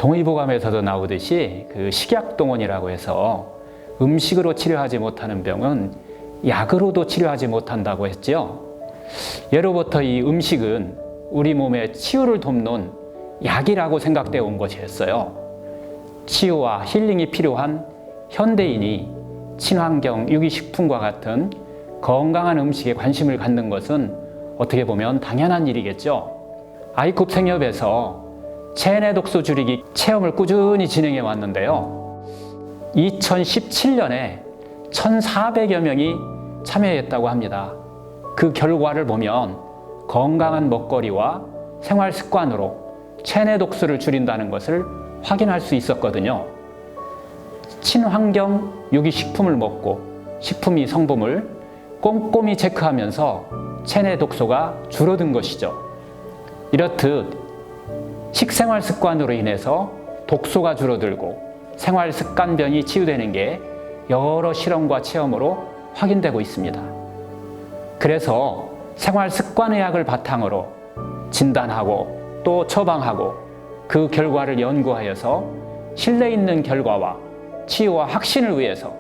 동의보감에서도 나오듯이 그 식약동원이라고 해서 음식으로 치료하지 못하는 병은 약으로도 치료하지 못한다고 했죠. 예로부터 이 음식은 우리 몸의 치유를 돕는 약이라고 생각되어 온 것이었어요. 치유와 힐링이 필요한 현대인이 친환경 유기식품과 같은 건강한 음식에 관심을 갖는 것은 어떻게 보면 당연한 일이겠죠. 아이쿱 생협에서 체내 독소 줄이기 체험을 꾸준히 진행해 왔는데요. 2017년에 1,400여 명이 참여했다고 합니다. 그 결과를 보면 건강한 먹거리와 생활 습관으로 체내 독소를 줄인다는 것을 확인할 수 있었거든요. 친환경 유기식품을 먹고 식품이 성분을 꼼꼼히 체크하면서 체내 독소가 줄어든 것이죠. 이렇듯 식생활 습관으로 인해서 독소가 줄어들고 생활 습관병이 치유되는 게 여러 실험과 체험으로 확인되고 있습니다. 그래서 생활 습관의학을 바탕으로 진단하고 또 처방하고 그 결과를 연구하여서 신뢰 있는 결과와 치유와 확신을 위해서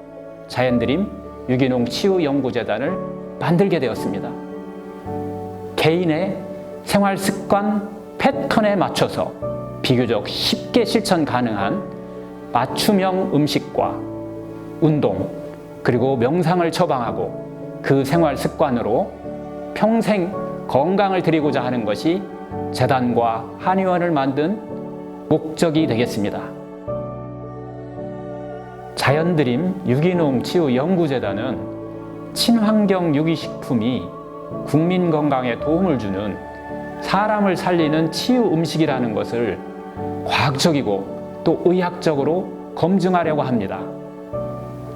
자연드림 유기농 치유연구재단을 만들게 되었습니다. 개인의 생활 습관 패턴에 맞춰서 비교적 쉽게 실천 가능한 맞춤형 음식과 운동 그리고 명상을 처방하고 그 생활 습관으로 평생 건강을 드리고자 하는 것이 재단과 한의원을 만든 목적이 되겠습니다. 자연드림 유기농 치유연구재단은 친환경 유기식품이 국민 건강에 도움을 주는 사람을 살리는 치유 음식이라는 것을 과학적이고 또 의학적으로 검증하려고 합니다.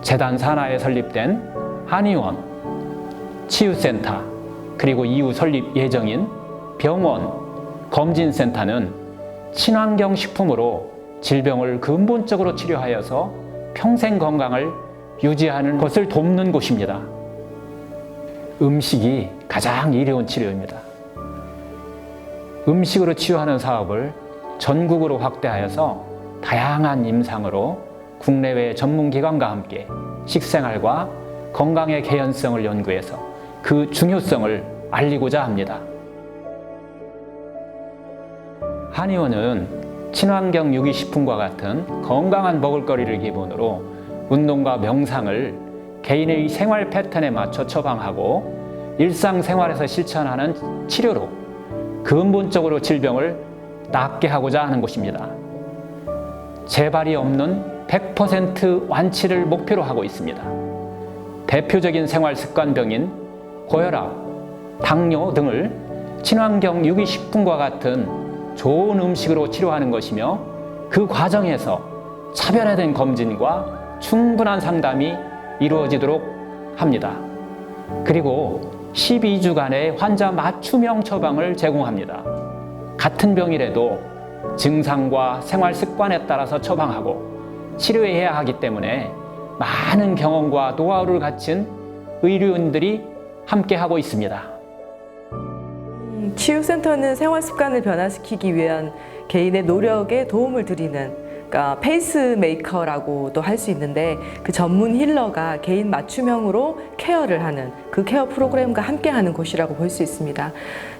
재단 산하에 설립된 한의원, 치유센터, 그리고 이후 설립 예정인 병원, 검진센터는 친환경 식품으로 질병을 근본적으로 치료하여서 평생 건강을 유지하는 것을 돕는 곳입니다. 음식이 가장 이로운 치료입니다. 음식으로 치유하는 사업을 전국으로 확대하여서 다양한 임상으로 국내외 전문기관과 함께 식생활과 건강의 개연성을 연구해서 그 중요성을 알리고자 합니다. 한의원은 친환경 유기식품과 같은 건강한 먹을거리를 기본으로 운동과 명상을 개인의 생활 패턴에 맞춰 처방하고 일상생활에서 실천하는 치료로 근본적으로 질병을 낫게 하고자 하는 곳입니다. 재발이 없는 100% 완치를 목표로 하고 있습니다. 대표적인 생활 습관병인 고혈압, 당뇨 등을 친환경 유기식품과 같은 좋은 음식으로 치료하는 것이며 그 과정에서 차별화된 검진과 충분한 상담이 이루어지도록 합니다. 그리고 12주간의 환자 맞춤형 처방을 제공합니다. 같은 병이라도 증상과 생활 습관에 따라서 처방하고 치료해야 하기 때문에 많은 경험과 노하우를 갖춘 의료인들이 함께하고 있습니다. 치유센터는 생활 습관을 변화시키기 위한 개인의 노력에 도움을 드리는 그러니까 페이스메이커라고도 할 수 있는데 그 전문 힐러가 개인 맞춤형으로 케어를 하는 그 케어 프로그램과 함께하는 곳이라고 볼 수 있습니다.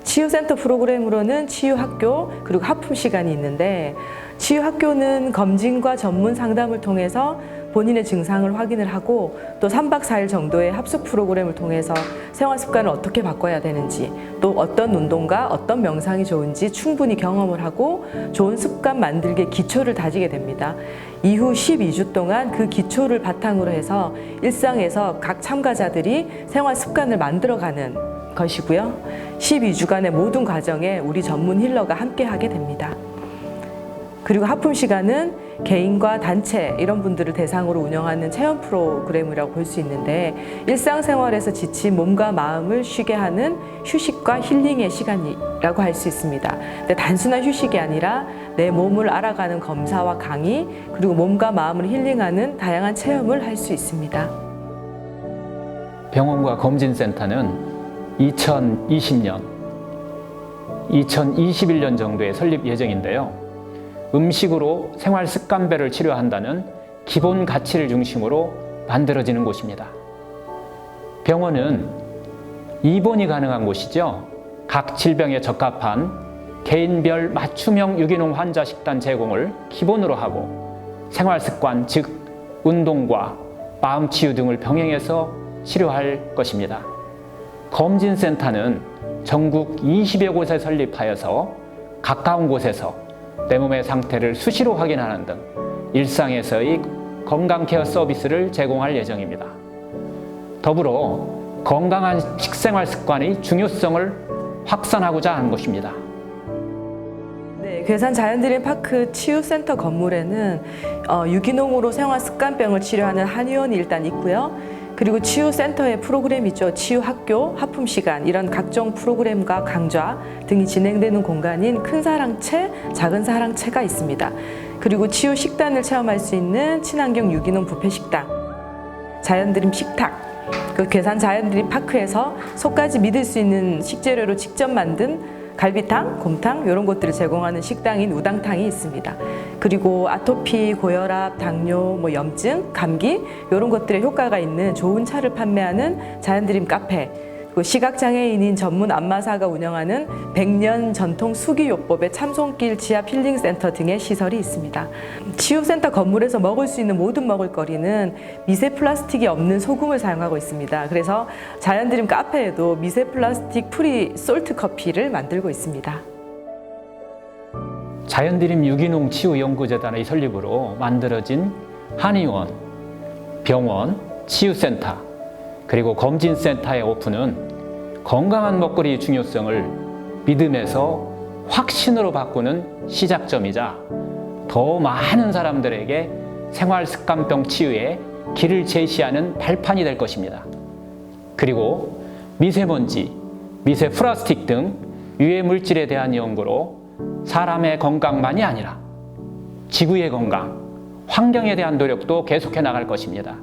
치유센터 프로그램으로는 치유학교 그리고 하품 시간이 있는데 치유학교는 검진과 전문 상담을 통해서 본인의 증상을 확인을 하고 또 3박 4일 정도의 합숙 프로그램을 통해서 생활 습관을 어떻게 바꿔야 되는지 또 어떤 운동과 어떤 명상이 좋은지 충분히 경험을 하고 좋은 습관 만들기의 기초를 다지게 됩니다. 이후 12주 동안 그 기초를 바탕으로 해서 일상에서 각 참가자들이 생활 습관을 만들어가는 것이고요. 12주간의 모든 과정에 우리 전문 힐러가 함께 하게 됩니다. 그리고 하품 시간은 개인과 단체 이런 분들을 대상으로 운영하는 체험 프로그램이라고 볼 수 있는데 일상생활에서 지친 몸과 마음을 쉬게 하는 휴식과 힐링의 시간이라고 할 수 있습니다. 근데 단순한 휴식이 아니라 내 몸을 알아가는 검사와 강의 그리고 몸과 마음을 힐링하는 다양한 체험을 할 수 있습니다. 병원과 검진센터는 2020년, 2021년 정도에 설립 예정인데요. 음식으로 생활 습관별을 치료한다는 기본 가치를 중심으로 만들어지는 곳입니다. 병원은 입원이 가능한 곳이죠. 각 질병에 적합한 개인별 맞춤형 유기농 환자 식단 제공을 기본으로 하고 생활 습관, 즉 운동과 마음 치유 등을 병행해서 치료할 것입니다. 검진센터는 전국 20여 곳에 설립하여서 가까운 곳에서 내 몸의 상태를 수시로 확인하는 등 일상에서의 건강 케어 서비스를 제공할 예정입니다. 더불어 건강한 식생활 습관의 중요성을 확산하고자 하는 것입니다. 네, 괴산 자연드림 파크 치유센터 건물에는 유기농으로 생활 습관병을 치료하는 한의원이 일단 있고요. 그리고 치유센터의 프로그램이죠. 치유학교, 하품시간 이런 각종 프로그램과 강좌 등이 진행되는 공간인 큰 사랑채, 작은 사랑채가 있습니다. 그리고 치유 식단을 체험할 수 있는 친환경 유기농 뷔페 식당, 자연드림 식탁, 그 괴산 자연드림 파크에서 속까지 믿을 수 있는 식재료로 직접 만든 갈비탕, 곰탕 이런 것들을 제공하는 식당인 우당탕이 있습니다. 그리고 아토피, 고혈압, 당뇨, 염증, 감기 이런 것들에 효과가 있는 좋은 차를 판매하는 자연드림 카페, 그리고 시각장애인인 전문 안마사가 운영하는 100년 전통 수기요법의 참손길 지압 힐링센터 등의 시설이 있습니다. 치유센터 건물에서 먹을 수 있는 모든 먹을거리는 미세 플라스틱이 없는 소금을 사용하고 있습니다. 그래서 자연드림 카페에도 미세 플라스틱 프리 솔트 커피를 만들고 있습니다. 자연드림 유기농 치유연구재단의 설립으로 만들어진 한의원, 병원, 치유센터, 그리고 검진센터의 오픈은 건강한 먹거리의 중요성을 믿음에서 확신으로 바꾸는 시작점이자 더 많은 사람들에게 생활습관병 치유에 길을 제시하는 발판이 될 것입니다. 그리고 미세먼지, 미세 플라스틱 등 유해 물질에 대한 연구로 사람의 건강만이 아니라 지구의 건강, 환경에 대한 노력도 계속해 나갈 것입니다.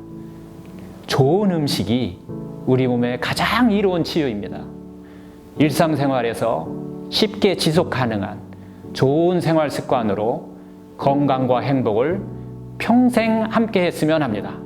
좋은 음식이 우리 몸의 가장 이로운 치유입니다. 일상생활에서 쉽게 지속 가능한 좋은 생활 습관으로 건강과 행복을 평생 함께 했으면 합니다.